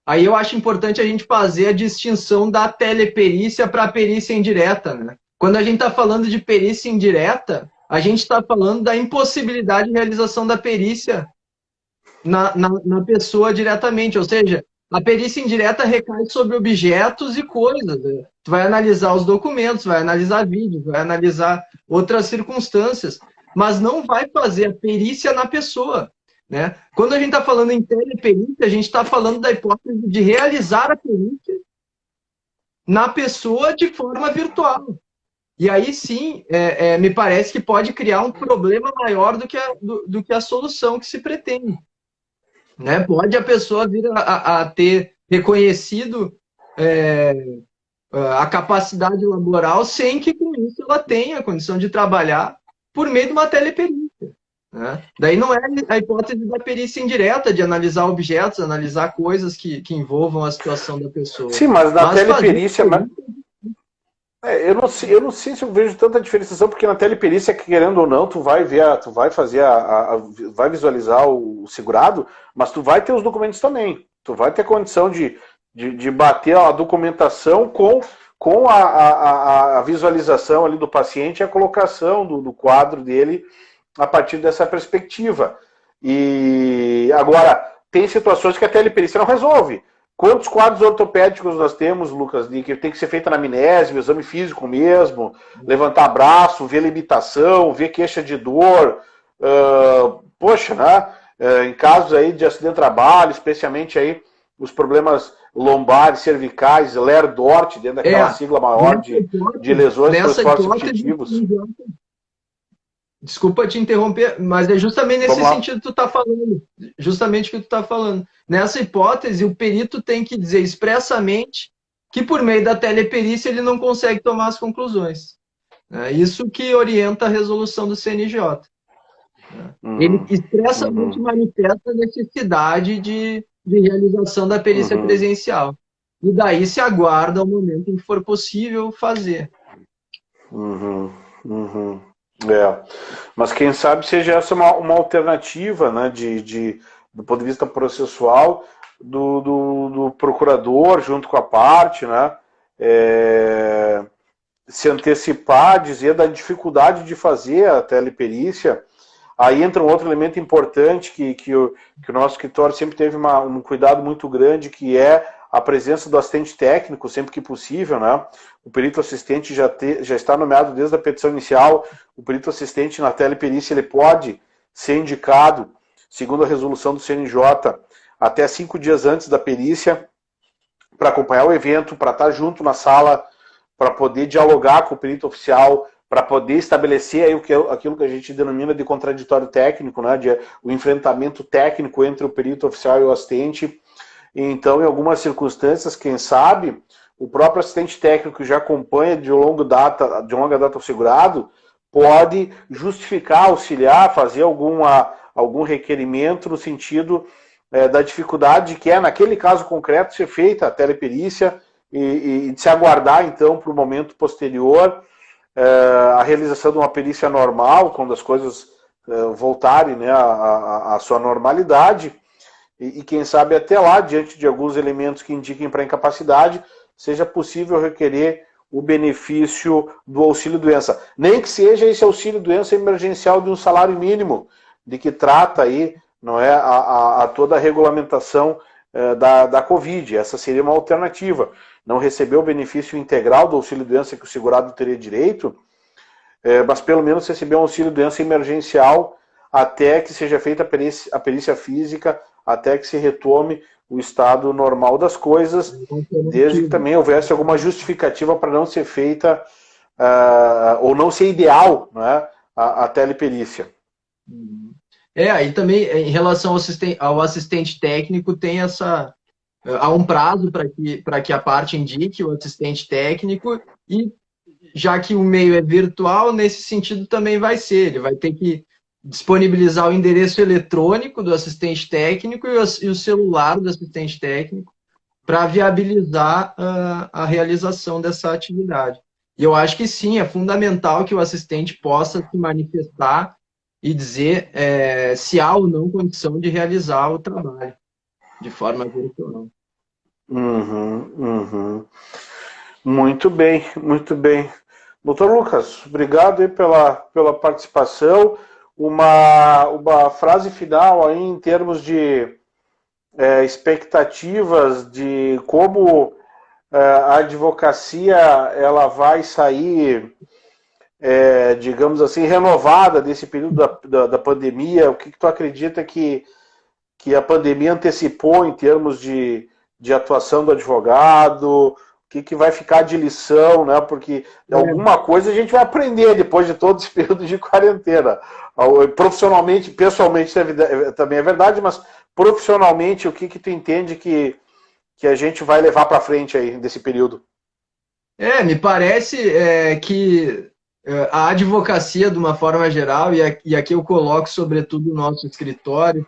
Aí eu acho importante a gente fazer a distinção da teleperícia para a perícia indireta, né? Quando a gente está falando de perícia indireta, a gente está falando da impossibilidade de realização da perícia na pessoa diretamente, ou seja, a perícia indireta recai sobre objetos e coisas, né? Tu vai analisar os documentos, vai analisar vídeos, vai analisar outras circunstâncias, mas não vai fazer a perícia na pessoa, né? Quando a gente está falando em teleperícia, a gente está falando da hipótese de realizar a perícia na pessoa de forma virtual. E aí sim, me parece que pode criar um problema maior do que a solução que se pretende. Né? Pode a pessoa vir a ter reconhecido a capacidade laboral sem que com isso ela tenha a condição de trabalhar por meio de uma teleperícia. Né? Daí não é a hipótese da perícia indireta, de analisar objetos, analisar coisas que envolvam a situação da pessoa. Sim, mas na teleperícia... eu não sei se eu vejo tanta diferenciação, porque na teleperícia, querendo ou não, tu vai vai visualizar o segurado, mas tu vai ter os documentos também. Tu vai ter condição de bater a documentação com a visualização ali do paciente e a colocação do quadro dele a partir dessa perspectiva. E agora, tem situações que a teleperícia não resolve. Quantos quadros ortopédicos nós temos, Lucas, que tem que ser feita na amnésia, exame físico mesmo, levantar braço, ver limitação, ver queixa de dor, poxa, né? Em casos aí de acidente de trabalho, especialmente aí os problemas lombares, cervicais, LER-DORT, dentro daquela sigla maior de lesões por esforços repetitivos. Desculpa te interromper, mas é justamente nesse sentido que tu está falando. Justamente o que tu está falando. Nessa hipótese, o perito tem que dizer expressamente que por meio da teleperícia ele não consegue tomar as conclusões. É isso que orienta a resolução do CNJ. Ele expressamente manifesta a necessidade de realização da perícia presencial. E daí se aguarda o momento em que for possível fazer. Mas quem sabe seja essa uma alternativa, né, do ponto de vista processual do procurador junto com a parte, né, se antecipar, dizer da dificuldade de fazer a teleperícia. Aí entra um outro elemento importante que o nosso escritório sempre teve um cuidado muito grande, que é a presença do assistente técnico, sempre que possível, né? O perito assistente já está nomeado desde a petição inicial. O perito assistente na teleperícia ele pode ser indicado, segundo a resolução do CNJ, até 5 dias antes da perícia, para acompanhar o evento, para estar junto na sala, para poder dialogar com o perito oficial, para poder estabelecer aí aquilo que a gente denomina de contraditório técnico, né? O enfrentamento técnico entre o perito oficial e o assistente. Então, em algumas circunstâncias, quem sabe, o próprio assistente técnico que já acompanha de longa data o segurado pode justificar, auxiliar, fazer algum requerimento no sentido da dificuldade que é, naquele caso concreto, ser feita a teleperícia e de se aguardar, então, para o momento posterior, a realização de uma perícia normal, quando as coisas voltarem, né, à sua normalidade. E quem sabe até lá, diante de alguns elementos que indiquem para incapacidade, seja possível requerer o benefício do auxílio-doença. Nem que seja esse auxílio-doença emergencial de um salário mínimo, de que trata aí, não é, toda a regulamentação da Covid. Essa seria uma alternativa. Não receber o benefício integral do auxílio-doença que o segurado teria direito, mas pelo menos receber um auxílio-doença emergencial até que seja feita a perícia física, até que se retome o estado normal das coisas, desde que também houvesse alguma justificativa para não ser feita ou não ser ideal, né, a teleperícia. Aí também, em relação ao assistente técnico, tem há um prazo para que a parte indique o assistente técnico, e já que o meio é virtual, nesse sentido também vai ser. Ele vai ter que disponibilizar o endereço eletrônico do assistente técnico e o celular do assistente técnico para viabilizar a realização dessa atividade. E eu acho que sim, é fundamental que o assistente possa se manifestar e dizer se há ou não condição de realizar o trabalho de forma virtual. Muito bem, muito bem. Doutor Lucas, obrigado aí pela participação. Uma frase final aí em termos de expectativas de como a advocacia ela vai sair, digamos assim, renovada desse período da pandemia. O que tu acredita que a pandemia antecipou em termos de atuação do advogado? O que vai ficar de lição, né? Porque alguma coisa a gente vai aprender depois de todo esse período de quarentena. Profissionalmente, pessoalmente também é verdade, mas profissionalmente, o que tu entende que a gente vai levar para frente aí desse período? Me parece que a advocacia, de uma forma geral, e aqui eu coloco sobretudo o nosso escritório,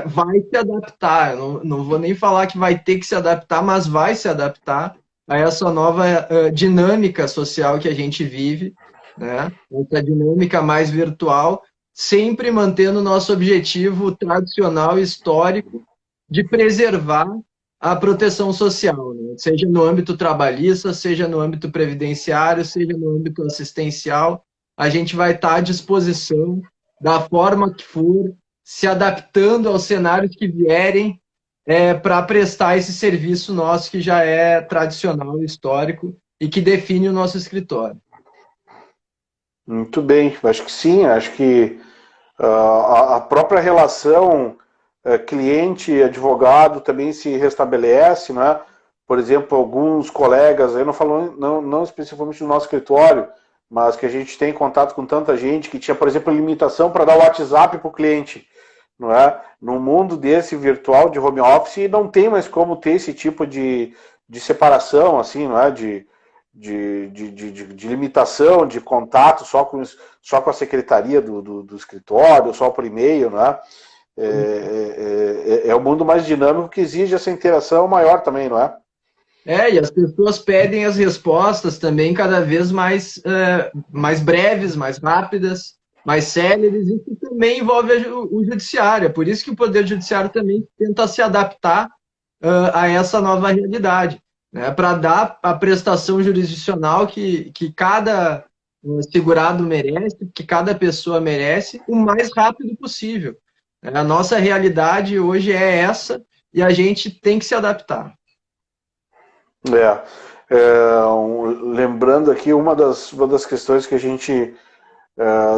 vai se adaptar. Não vou nem falar que vai ter que se adaptar, mas vai se adaptar a essa nova dinâmica social que a gente vive, né? Essa dinâmica mais virtual, sempre mantendo o nosso objetivo tradicional e histórico de preservar a proteção social, né? Seja no âmbito trabalhista, seja no âmbito previdenciário, seja no âmbito assistencial, a gente vai estar à disposição da forma que for, se adaptando aos cenários que vierem para prestar esse serviço nosso que já é tradicional, histórico e que define o nosso escritório. Muito bem, acho que sim, acho que a própria relação cliente-advogado também se restabelece, né? Por exemplo, alguns colegas, eu não falo não especificamente do nosso escritório, mas que a gente tem contato com tanta gente que tinha, por exemplo, limitação para dar o WhatsApp para o cliente, não é? No mundo desse virtual de home office não tem mais como ter esse tipo de separação, assim, não é? De limitação de contato só com a secretaria do escritório, só por e-mail, não é? É o mundo mais dinâmico que exige essa interação maior também, não é? E as pessoas pedem as respostas também cada vez mais breves, mais rápidas, mais céleres, e que também envolve o judiciário. É por isso que o Poder Judiciário também tenta se adaptar a essa nova realidade, né, para dar a prestação jurisdicional que cada segurado merece, que cada pessoa merece, o mais rápido possível. A nossa realidade hoje é essa e a gente tem que se adaptar. Lembrando aqui, uma das questões que a gente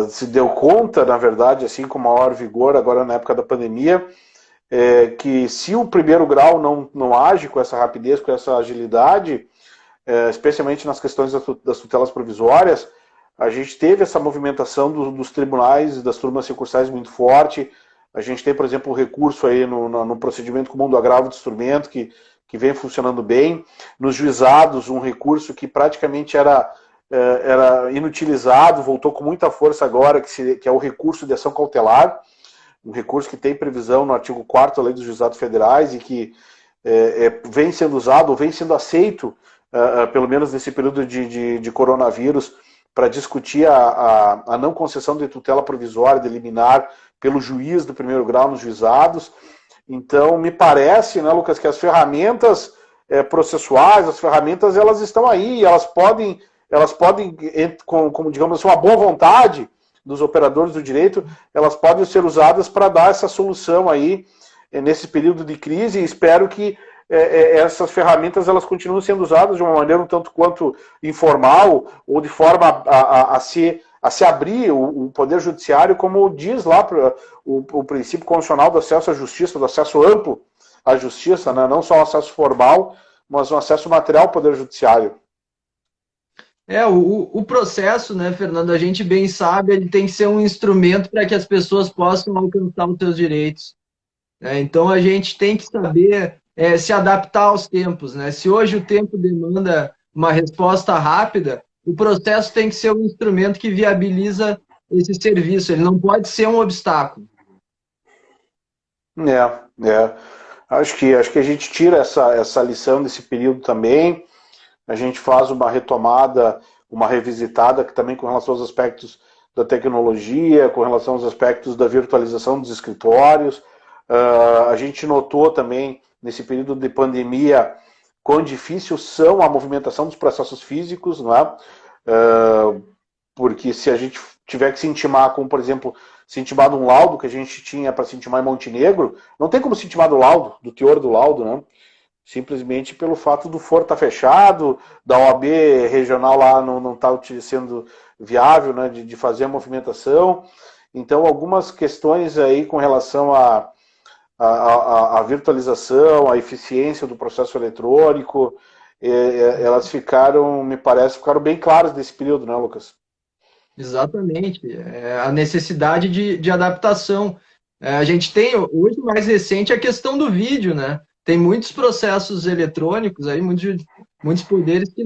se deu conta, na verdade, assim com maior vigor agora na época da pandemia, que se o primeiro grau não age com essa rapidez, com essa agilidade, especialmente nas questões das tutelas provisórias, a gente teve essa movimentação dos tribunais e das turmas recursais muito forte. A gente tem, por exemplo, o recurso aí no procedimento comum do agravo de instrumento, que vem funcionando bem. Nos juizados, um recurso que praticamente era inutilizado, voltou com muita força agora, que é o recurso de ação cautelar, um recurso que tem previsão no artigo 4º da Lei dos Juizados Federais e que vem sendo usado, ou vem sendo aceito, pelo menos nesse período de coronavírus, para discutir a não concessão de tutela provisória, de liminar, pelo juiz do primeiro grau nos juizados. Então, me parece, né, Lucas, que as ferramentas processuais, as ferramentas, elas estão aí, elas podem como digamos assim, uma boa vontade dos operadores do direito, elas podem ser usadas para dar essa solução aí nesse período de crise, e espero que essas ferramentas elas continuem sendo usadas de uma maneira um tanto quanto informal, ou de forma a se abrir o Poder Judiciário, como diz lá o princípio constitucional do acesso à justiça, do acesso amplo à justiça, né? Não só o acesso formal, mas o acesso material ao Poder Judiciário. O processo, né, Fernando, a gente bem sabe, ele tem que ser um instrumento para que as pessoas possam alcançar os seus direitos, né? Então a gente tem que saber se adaptar aos tempos, né? Se hoje o tempo demanda uma resposta rápida, o processo tem que ser um instrumento que viabiliza esse serviço, ele não pode ser um obstáculo. É. Acho que a gente tira essa lição desse período também. A gente faz uma retomada, uma revisitada que também com relação aos aspectos da tecnologia, com relação aos aspectos da virtualização dos escritórios. A gente notou também, nesse período de pandemia, quão difícil são a movimentação dos processos físicos, não é? Porque se a gente tiver que se intimar com, por exemplo, se intimar de um laudo que a gente tinha para se intimar em Montenegro, não tem como se intimar do laudo, do teor do laudo, né? Simplesmente pelo fato do foro estar fechado, da OAB regional lá não estar sendo viável, né, de fazer a movimentação. Então, algumas questões aí com relação à virtualização, à eficiência do processo eletrônico, elas ficaram, me parece, ficaram bem claras nesse período, né, Lucas? Exatamente. A necessidade de adaptação. A gente tem, hoje, mais recente, a questão do vídeo, né? Tem muitos processos eletrônicos aí, muitos poderes que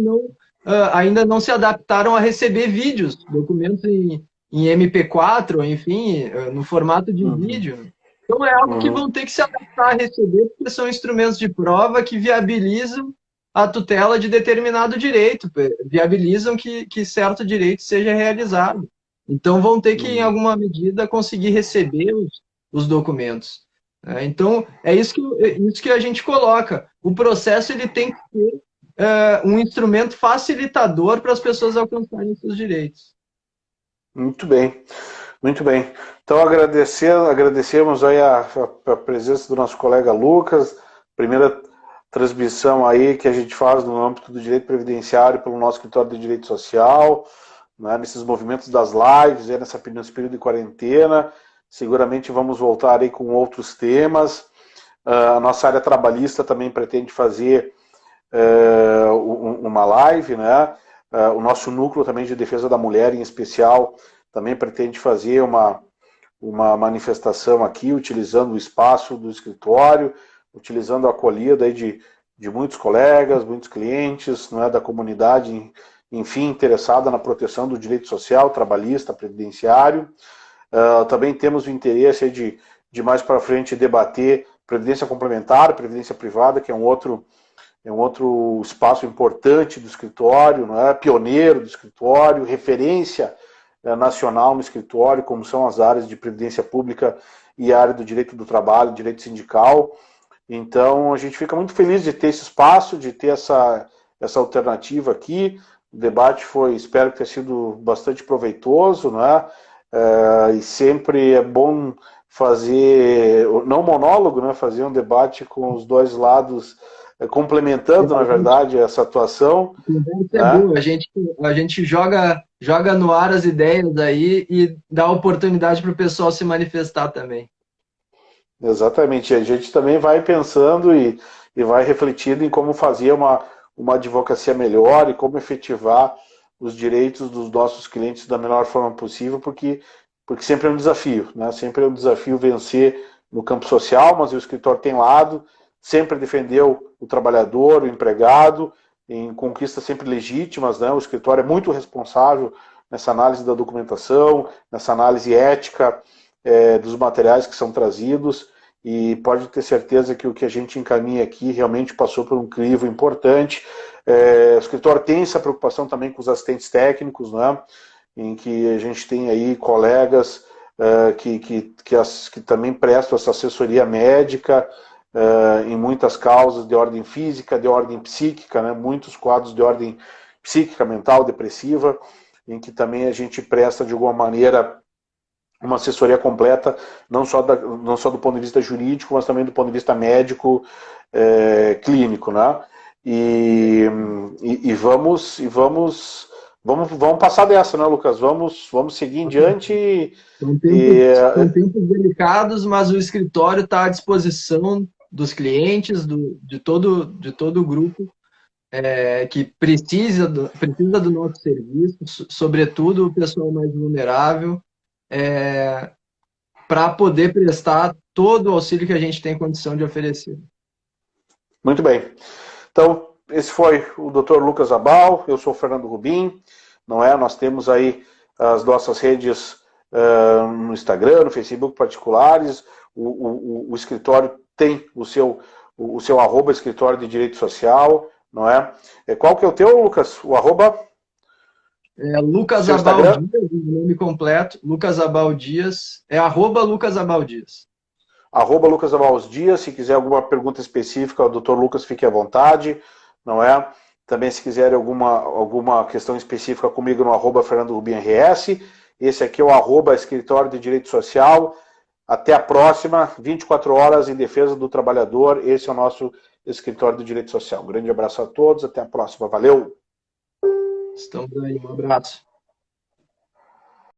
ainda não se adaptaram a receber vídeos, documentos em MP4, enfim, no formato de vídeo. Então é algo que vão ter que se adaptar a receber, porque são instrumentos de prova que viabilizam a tutela de determinado direito, viabilizam que certo direito seja realizado. Então vão ter que, em alguma medida, conseguir receber os documentos. Então, isso que a gente coloca. O processo ele tem que ser um instrumento facilitador para as pessoas alcançarem seus direitos. Muito bem, muito bem. Então, agradecemos aí a presença do nosso colega Lucas, primeira transmissão aí que a gente faz no âmbito do direito previdenciário pelo nosso escritório de direito social, né, nesses movimentos das lives, nesse período de quarentena. Seguramente vamos voltar aí com outros temas. A nossa área trabalhista também pretende fazer uma live, né? O nosso núcleo também de defesa da mulher, em especial, também pretende fazer uma manifestação aqui, utilizando o espaço do escritório, utilizando a acolhida aí de muitos colegas, muitos clientes, não é, da comunidade, enfim, interessada na proteção do direito social, trabalhista, previdenciário. Também temos o interesse de mais para frente debater previdência complementar, previdência privada, que é um outro espaço importante do escritório, não é? Pioneiro do escritório, referência nacional no escritório, como são as áreas de previdência pública e a área do direito do trabalho, direito sindical. Então, a gente fica muito feliz de ter esse espaço, de ter essa alternativa aqui. O debate espero que tenha sido bastante proveitoso, né? E sempre é bom fazer, não monólogo, né? Fazer um debate com os dois lados, complementando, na verdade, essa atuação. É boa. A gente joga no ar as ideias aí e dá oportunidade para o pessoal se manifestar também. Exatamente. A gente também vai pensando e vai refletindo em como fazer uma advocacia melhor e como efetivar os direitos dos nossos clientes da melhor forma possível, porque sempre é um desafio, né? Sempre é um desafio vencer no campo social, mas o escritório tem lado, sempre defendeu o trabalhador, o empregado, em conquistas sempre legítimas, né? O escritório é muito responsável nessa análise da documentação, nessa análise ética dos materiais que são trazidos, e pode ter certeza que o que a gente encaminha aqui realmente passou por um crivo importante. O escritório tem essa preocupação também com os assistentes técnicos, né? Em que a gente tem aí colegas que também prestam essa assessoria médica em muitas causas de ordem física, de ordem psíquica, né? Muitos quadros de ordem psíquica, mental, depressiva, em que também a gente presta de alguma maneira uma assessoria completa, não só do ponto de vista jurídico, mas também do ponto de vista médico, clínico, né? E vamos passar dessa, né, Lucas? Vamos seguir em diante. São tempos delicados, mas o escritório está à disposição dos clientes, de todo o grupo, que precisa do nosso serviço, sobretudo o pessoal mais vulnerável, para poder prestar todo o auxílio que a gente tem condição de oferecer. Muito bem. Então, esse foi o Dr. Lucas Abal, eu sou o Fernando Rubim, não é? Nós temos aí as nossas redes no Instagram, no Facebook particulares, o escritório tem o seu arroba escritório de direito social, não é? Qual que é o teu, Lucas? O arroba? Lucas Abal Dias, o nome completo, Lucas Abal Dias, arroba Lucas Abal Dias. Arroba Lucas Abal Dias, se quiser alguma pergunta específica, o Dr. Lucas fique à vontade, não é? Também se quiser alguma questão específica comigo no arroba Fernando Rubim RS, esse aqui é o arroba escritório de direito social. Até a próxima, 24 horas em defesa do trabalhador, esse é o nosso escritório de direito social. Um grande abraço a todos, até a próxima, valeu! Estamos aí, um abraço.